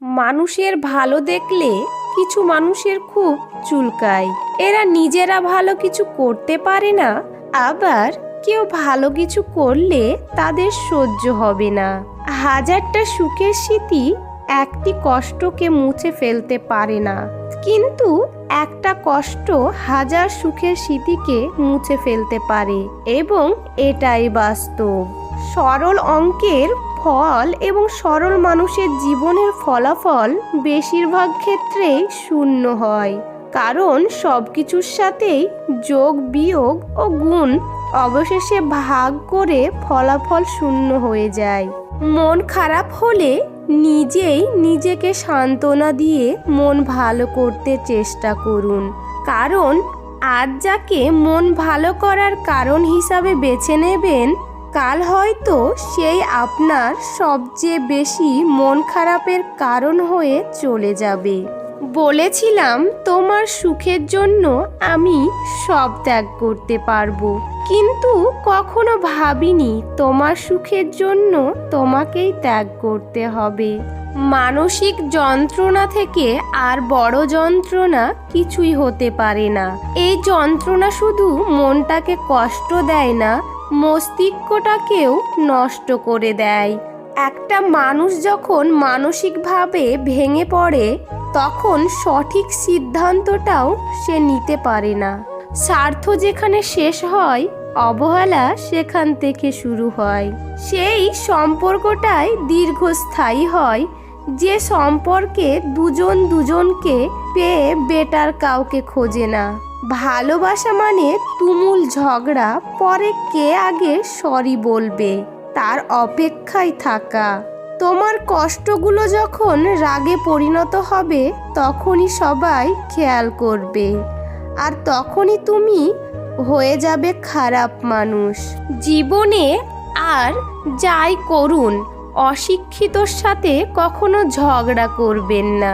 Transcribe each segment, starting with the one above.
মানুষের ভালো দেখলে কিছু মানুষের খুব চুলকায়। এরা নিজেরা ভালো কিছু করতে পারে না, আবার কেউ ভালো কিছু করলে তাদের সহ্য হবে না। হাজারটা সুখের স্মৃতি একটি কষ্টকে মুছে ফেলতে পারে না, কিন্তু একটা কষ্ট হাজার সুখের স্মৃতিকে মুছে ফেলতে পারে, এবং এটাই বাস্তব। সরল অঙ্কের ফল এবং সরল মানুষের জীবনের ফলাফল বেশিরভাগ ক্ষেত্রেই শূন্য হয়, কারণ সব কিছুর সাথেই যোগ বিয়োগ ও গুণ অবশেষে ভাগ করে ফলাফল শূন্য হয়ে যায়। মন খারাপ হলে নিজেই নিজেকে সান্ত্বনা দিয়ে মন ভালো করতে চেষ্টা করুন, কারণ আজ যাকে মন ভালো করার কারণ হিসাবে বেছে নেবেন, কাল হয়তো সেই আপনার সবচেয়ে বেশি মন খারাপের কারণ হয়ে চলে যাবে। বলেছিলাম তোমার সুখের জন্য আমি সব ত্যাগ করতে পারবো, কিন্তু কখনো ভাবিনি তোমার সুখের জন্য তোমাকেই ত্যাগ করতে হবে। মানসিক যন্ত্রণা থেকে আর বড় যন্ত্রণা কিছুই হতে পারে না। এই যন্ত্রণা শুধু মনটাকে কষ্ট দেয় না, মস্তিষ্কটাকেও নষ্ট করে দেয়। একটা মানুষ যখন মানসিকভাবে ভেঙে পড়ে, তখন সঠিক সিদ্ধান্তটাও সে নিতে পারে না। স্বার্থ যেখানে শেষ হয়, অবহেলা সেখান থেকে শুরু হয়। সেই সম্পর্কটাই দীর্ঘস্থায়ী হয় যে সম্পর্কে দুজন দুজনকে পেয়ে বেটার কাউকে খোঁজে না। ভালোবাসা মানে তুমুল ঝগড়া, পরে কে আগে সরি বলবে তার অপেক্ষায় থাকা। তোমার কষ্টগুলো যখন রাগে পরিণত হবে, তখনই সবাই খেয়াল করবে, আর তখনই তুমি হয়ে যাবে খারাপ মানুষ। জীবনে আর যাই করুন, অশিক্ষিতর সাথে কখনো ঝগড়া করবেন না।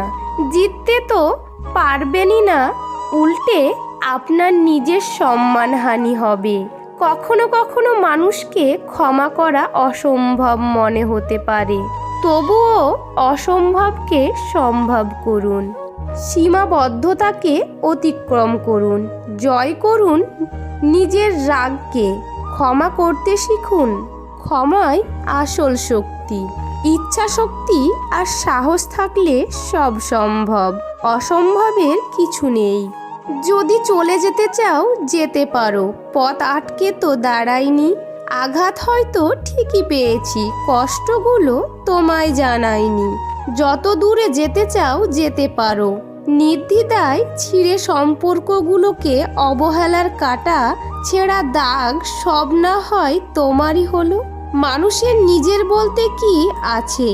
জিততে তো পারবেনই না, উল্টে আপনার নিজের সম্মানহানি হবে। কখনো কখনো মানুষকে ক্ষমা করা অসম্ভব মনে হতে পারে, তবুও অসম্ভবকে সম্ভব করুন। সীমাবদ্ধতাকে অতিক্রম করুন, জয় করুন নিজের রাগকে, ক্ষমা করতে শিখুন। ক্ষমাই আসল শক্তি। ইচ্ছা শক্তি আর সাহস থাকলে সব সম্ভব, অসম্ভবের কিছু নেই। যদি চলে যেতে চাও যেতে পারো, পথ আটকে তো দাঁড়ায়নি। আঘাত হয়তো ঠিকই পেয়েছি, কষ্টগুলো তোমায় জানায়নি। যত দূরে যেতে চাও যেতে পারো, নির্দ্বিধায় ছিঁড়ে সম্পর্কগুলোকে। অবহেলার কাটা ছেঁড়া দাগ সব না হয় তোমারই হলো। মানুষের নিজের বলতে কি আছে?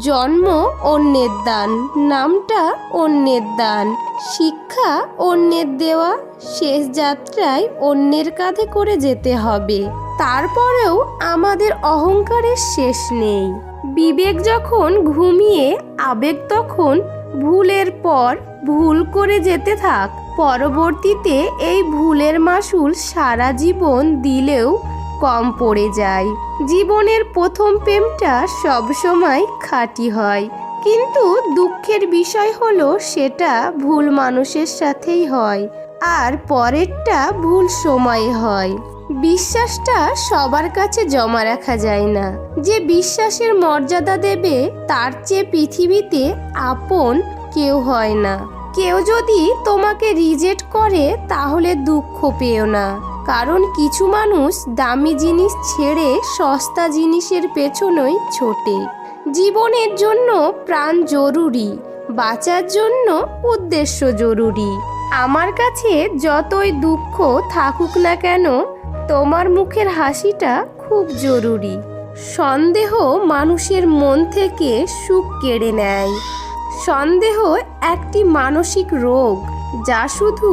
জন্ম অন্যের দান, নামটা অন্যের দান, শিক্ষা অন্যের দেওয়া, শেষ যাত্রায় অন্যের কাঁধে করে যেতে হবে। তারপরেও আমাদের অহংকারের শেষ নেই। বিবেক যখন ঘুমিয়ে, আবেগ তখন ভুলের পর ভুল করে যেতে থাক। পরবর্তীতে এই ভুলের মাসুল সারা জীবন দিলেও কম পড়ে যায়। জীবনের প্রথম প্রেমটা সবসময় খাঁটি হয়, কিন্তু দুঃখের বিষয় হলো সেটা ভুল মানুষের সাথেই হয়, আর পরেরটা ভুল সময়ে হয়। বিশ্বাসটা সবার কাছে জমা রাখা যায় না। যে বিশ্বাসের মর্যাদা দেবে, তার চেয়ে পৃথিবীতে আপন কেউ হয় না। কেউ যদি তোমাকে রিজেক্ট করে, তাহলে দুঃখ পেও না, কারণ কিছু মানুষ দামি জিনিস ছেড়ে সস্তা জিনিসের পেছনেই ছোটে। জীবনের জন্য প্রাণ জরুরি, বাঁচার জন্য উদ্দেশ্য জরুরি। আমার কাছে যতই দুঃখ থাকুক না কেন, তোমার মুখের হাসিটা খুব জরুরি। সন্দেহ মানুষের মন থেকে সুখ কেড়ে নেয়। সন্দেহ একটি মানসিক রোগ, যা শুধু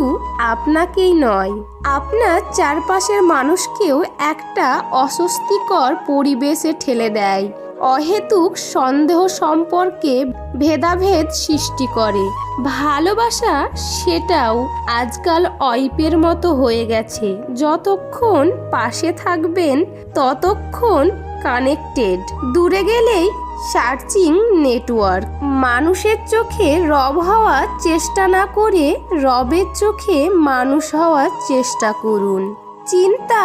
আপনাকেই নয়, আপনার চারপাশের মানুষকেও একটা অস্বস্তিকর পরিবেশে ঠেলে দেয়। অহেতুক সন্দেহ সম্পর্কে ভেদাভেদ সৃষ্টি করে। ভালোবাসা সেটাও আজকাল অল্পের মতো হয়ে গেছে। যতক্ষণ পাশে থাকবেন ততক্ষণ কানেক্টেড, দূরে গেলেই সার্চিং নেটওয়ার্ক। মানুষের চোখে রব হওয়ার চেষ্টা না করে রবের চোখে মানুষ হওয়ার চেষ্টা করুন। চিন্তা,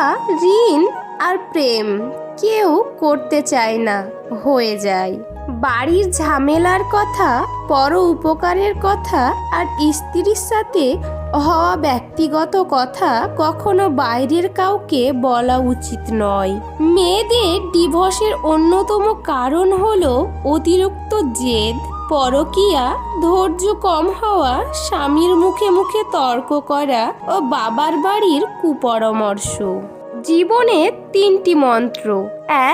ঋণ আর প্রেম কেউ করতে চায় না, হয়ে যায়। বাড়ির ঝামেলার কথা, পর উপকারের কথা আর স্ত্রীর সাথে হওয়া ব্যক্তিগত কথা কখনো বাইরের কাউকে বলা উচিত নয়। মেয়েদের ডিভোর্সের অন্যতম কারণ হলো অতিরিক্ত জেদ, পরকীয়া, ধৈর্য কম হওয়া, স্বামীর মুখে মুখে তর্ক করা ও বাবার বাড়ির কুপরামর্শ। জীবনের 3টি মন্ত্র: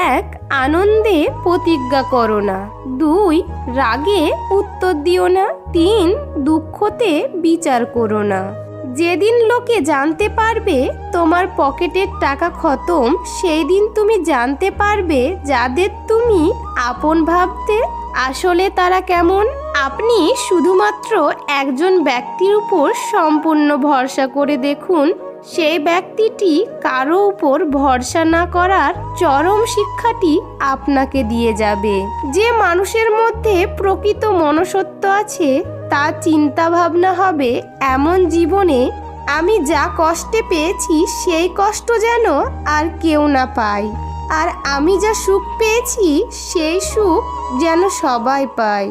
1. আনন্দে প্রতিজ্ঞা করো না। 2. রাগে উত্তর দিও না। 3. দুঃখতে বিচার করো না। যেদিন লোকে জানতে পারবে তোমার পকেটের টাকা খতম, সেই দিন তুমি জানতে পারবে যাদের তুমি আপন ভাবতে আসলে তারা কেমন। আপনি শুধুমাত্র একজন ব্যক্তির উপর সম্পূর্ণ ভরসা করে দেখুন, সেই ব্যক্তিটি কারো উপর ভরসা না করার চরম শিক্ষাটি আপনাকে দিয়ে যাবে। যে মানুষের মধ্যে প্রকৃত মনুষ্যত্ব আছে, তার চিন্তা ভাবনা হবে এমন জীবনে আমি যা কষ্টে পেয়েছি সেই কষ্ট যেন আর কেউ না পায়, আর আমি যা সুখ পেয়েছি সেই সুখ যেন সবাই পায়।